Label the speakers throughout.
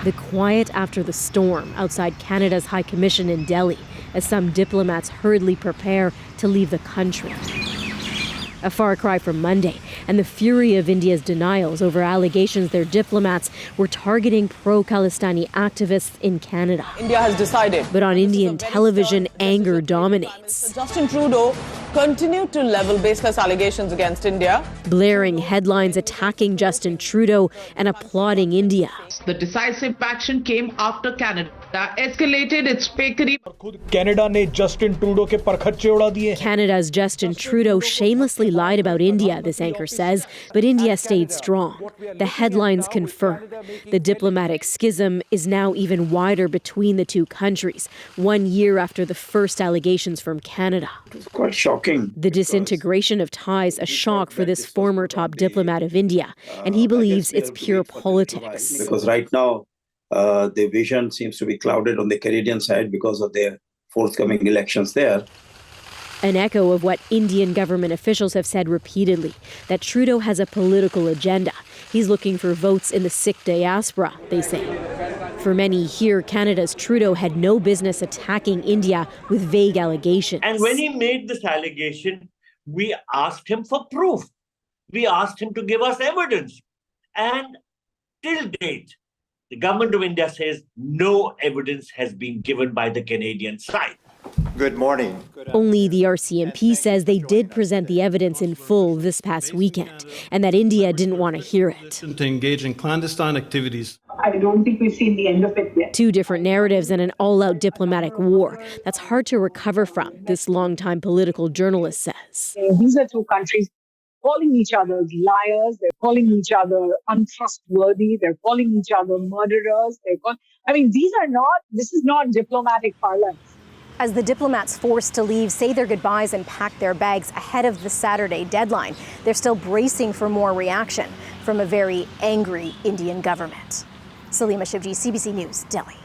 Speaker 1: The quiet after the storm outside Canada's High Commission in Delhi as some diplomats hurriedly prepare to leave the country. A far cry from Monday, and the fury of India's denials over allegations their diplomats were targeting pro-Khalistani activists in Canada.
Speaker 2: India has decided.
Speaker 1: But on Indian television, anger dominates.
Speaker 2: Justin Trudeau continued to level baseless allegations against India.
Speaker 1: Blaring headlines attacking Justin Trudeau and applauding India.
Speaker 3: The decisive action came after Canada escalated its fakery.
Speaker 1: Canada's Justin Trudeau shamelessly lied about India, this anchor says, but India stayed strong. The headlines confirm. The diplomatic schism is now even wider between the two countries, 1 year after the first allegations from Canada.
Speaker 4: It's quite shocking.
Speaker 1: The disintegration of ties, a shock for this former top diplomat of India, and he believes it's pure politics.
Speaker 4: Because right now, the vision seems to be clouded on the Canadian side because of their forthcoming elections there.
Speaker 1: An echo of what Indian government officials have said repeatedly, that Trudeau has a political agenda. He's looking for votes in the Sikh diaspora, they say. For many here, Canada's Trudeau had no business attacking India with vague allegations.
Speaker 5: And when he made this allegation, we asked him for proof. We asked him to give us evidence. And till date, the government of India says no evidence has been given by the Canadian side.
Speaker 6: Good morning.
Speaker 1: Only the RCMP says they did present the evidence in full this past weekend, and that India didn't want to hear it.
Speaker 7: To engage in clandestine activities.
Speaker 8: I don't think we've seen the end of it yet.
Speaker 1: Two different narratives and an all-out diplomatic war that's hard to recover from, this longtime political journalist says.
Speaker 8: These are two countries calling each other liars. They're calling each other untrustworthy. They're calling each other murderers. This is not diplomatic parlance.
Speaker 9: As the diplomats forced to leave, say their goodbyes and pack their bags ahead of the Saturday deadline, they're still bracing for more reaction from a very angry Indian government. Salima Shivji, CBC News, Delhi.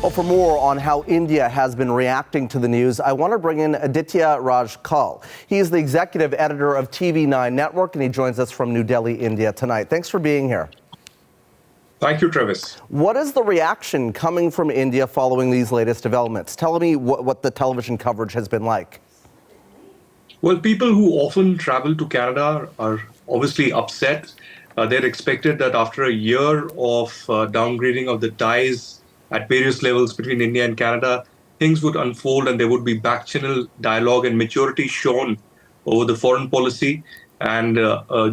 Speaker 10: Well, for more on how India has been reacting to the news, I want to bring in Aditya Raj Kaul. He is the executive editor of TV9 Network, and he joins us from New Delhi, India tonight. Thanks for being here.
Speaker 11: Thank you, Travis.
Speaker 10: What is the reaction coming from India following these latest developments? Tell me what the television coverage has been like.
Speaker 11: Well, people who often travel to Canada are obviously upset. They're expected that after a year of downgrading of the ties at various levels between India and Canada, things would unfold and there would be back-channel dialogue and maturity shown over the foreign policy and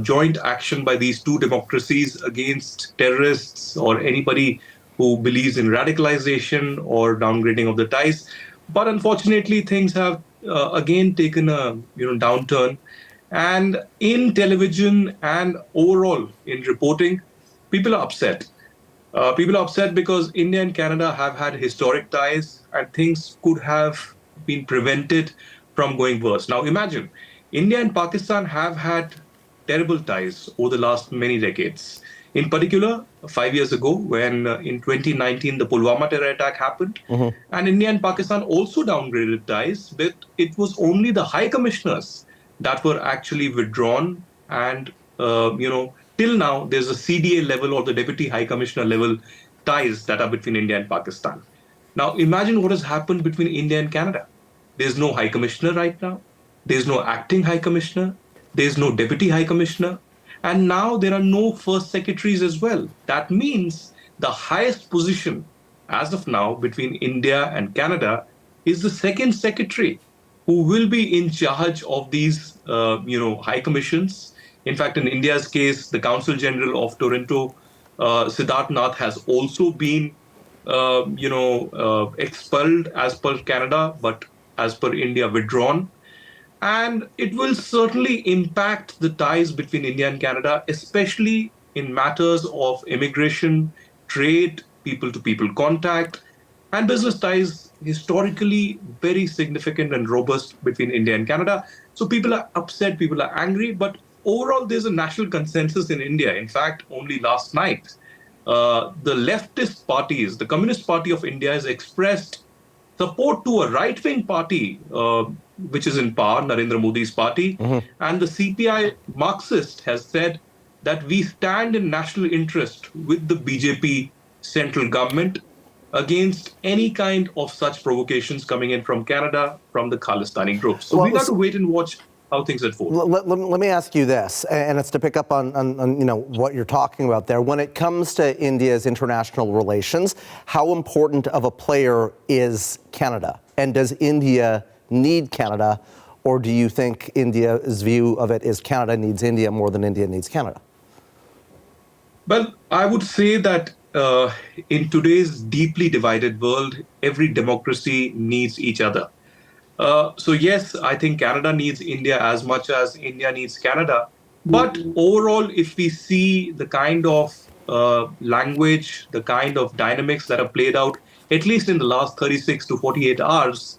Speaker 11: joint action by these two democracies against terrorists or anybody who believes in radicalization or downgrading of the ties. But unfortunately, things have again taken a downturn. And in television and overall in reporting, people are upset. People are upset because India and Canada have had historic ties and things could have been prevented from going worse. Now imagine, India and Pakistan have had terrible ties over the last many decades. In particular, 5 years ago, when in 2019 the Pulwama terror attack happened, and India and Pakistan also downgraded ties, but it was only the high commissioners that were actually withdrawn. And, till now, there's a CDA level or the Deputy High Commissioner level ties that are between India and Pakistan. Now, imagine what has happened between India and Canada. There's no High Commissioner right now. There's no acting High Commissioner. There's no Deputy High Commissioner. And now there are no First Secretaries as well. That means the highest position as of now between India and Canada is the Second Secretary, who will be in charge of these, high commissions. In fact, in India's case, the Consul General of Toronto, Siddharth Nath, has also been, expelled as per Canada, but as per India, withdrawn. And it will certainly impact the ties between India and Canada, especially in matters of immigration, trade, people-to-people contact, and business ties, historically very significant and robust between India and Canada. So people are upset, people are angry, but overall there's a national consensus in India. In fact, only last night, the leftist parties, the Communist Party of India, has expressed support to a right-wing party, which is in power, Narendra Modi's party. And the CPI Marxist has said that we stand in national interest with the BJP central government against any kind of such provocations coming in from Canada, from the Khalistani groups. So we got to wait and watch how things unfold.
Speaker 10: Let me ask you this, and it's to pick up on what you're talking about there. When it comes to India's international relations, how important of a player is Canada? And does India need Canada, or do you think India's view of it is Canada needs India more than India needs Canada?
Speaker 11: Well, I would say that in today's deeply divided world, every democracy needs each other. So yes, I think Canada needs India as much as India needs Canada. But overall, if we see the kind of language, the kind of dynamics that are played out, at least in the last 36 to 48 hours,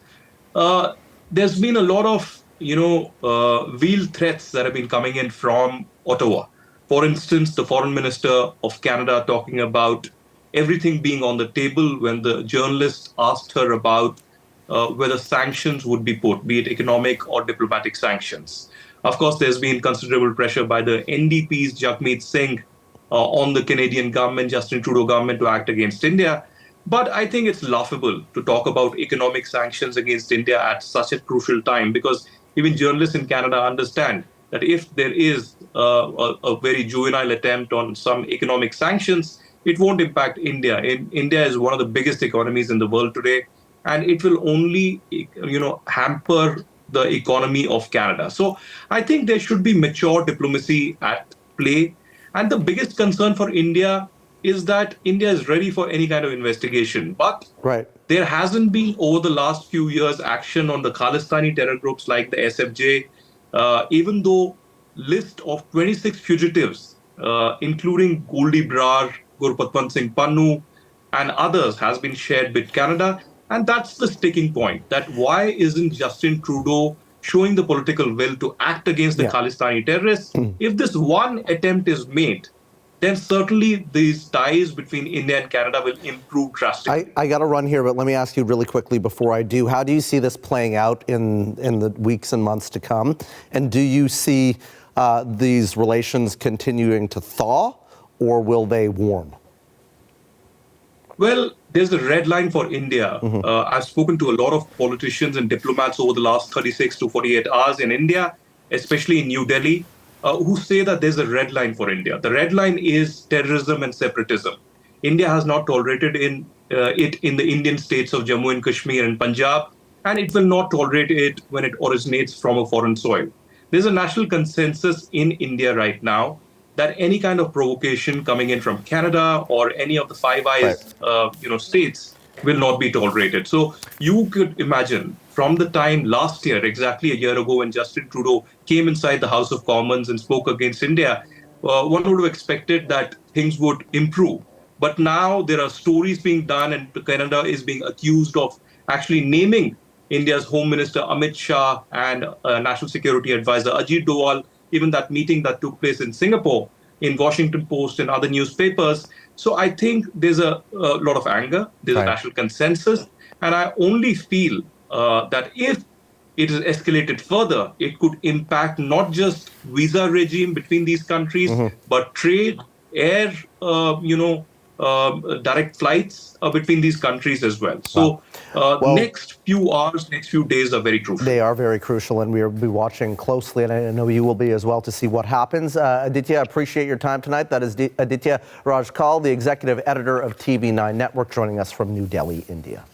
Speaker 11: there's been a lot of, veiled threats that have been coming in from Ottawa. For instance, the Foreign Minister of Canada talking about everything being on the table when the journalist asked her about whether sanctions would be put, be it economic or diplomatic sanctions. Of course, there's been considerable pressure by the NDP's Jagmeet Singh on the Canadian government, Justin Trudeau government, to act against India. But I think it's laughable to talk about economic sanctions against India at such a crucial time, because even journalists in Canada understand that if there is a very juvenile attempt on some economic sanctions, it won't impact India. India is one of the biggest economies in the world today, and it will only, hamper the economy of Canada. So I think there should be mature diplomacy at play. And the biggest concern for India is that India is ready for any kind of investigation. But there hasn't been, over the last few years, action on the Khalistani terror groups like the SFJ, even though list of 26 fugitives, including Goldi Brar, Gurpatwant Singh Pannu, and others, has been shared with Canada. And that's the sticking point, that why isn't Justin Trudeau showing the political will to act against the Khalistani terrorists? If this one attempt is made, then certainly these ties between India and Canada will improve drastically.
Speaker 10: I got to run here, but let me ask you really quickly before I do. How do you see this playing out in the weeks and months to come? And do you see these relations continuing to thaw, or will they warm?
Speaker 11: Well, there's a red line for India. I've spoken to a lot of politicians and diplomats over the last 36 to 48 hours in India, especially in New Delhi, who say that there's a red line for India. The red line is terrorism and separatism. India has not tolerated it in the Indian states of Jammu and Kashmir and Punjab, and it will not tolerate it when it originates from a foreign soil. There's a national consensus in India right now that any kind of provocation coming in from Canada or any of the Five Eyes, states will not be tolerated. So you could imagine from the time last year, exactly a year ago, when Justin Trudeau came inside the House of Commons and spoke against India, one would have expected that things would improve. But now there are stories being done, and Canada is being accused of actually naming India's Home Minister Amit Shah and National Security Advisor Ajit Doval, even that meeting that took place in Singapore, in Washington Post and other newspapers. So I think there's a lot of anger, there's a national consensus, and I only feel that if it is escalated further, it could impact not just visa regime between these countries, but trade, air, direct flights between these countries as well. So next few hours, next few days are very crucial.
Speaker 10: They are very crucial, and we'll be watching closely, and I know you will be as well, to see what happens. Aditya, I appreciate your time tonight. That is Aditya Raj Kaul, the executive editor of TV9 Network, joining us from New Delhi, India.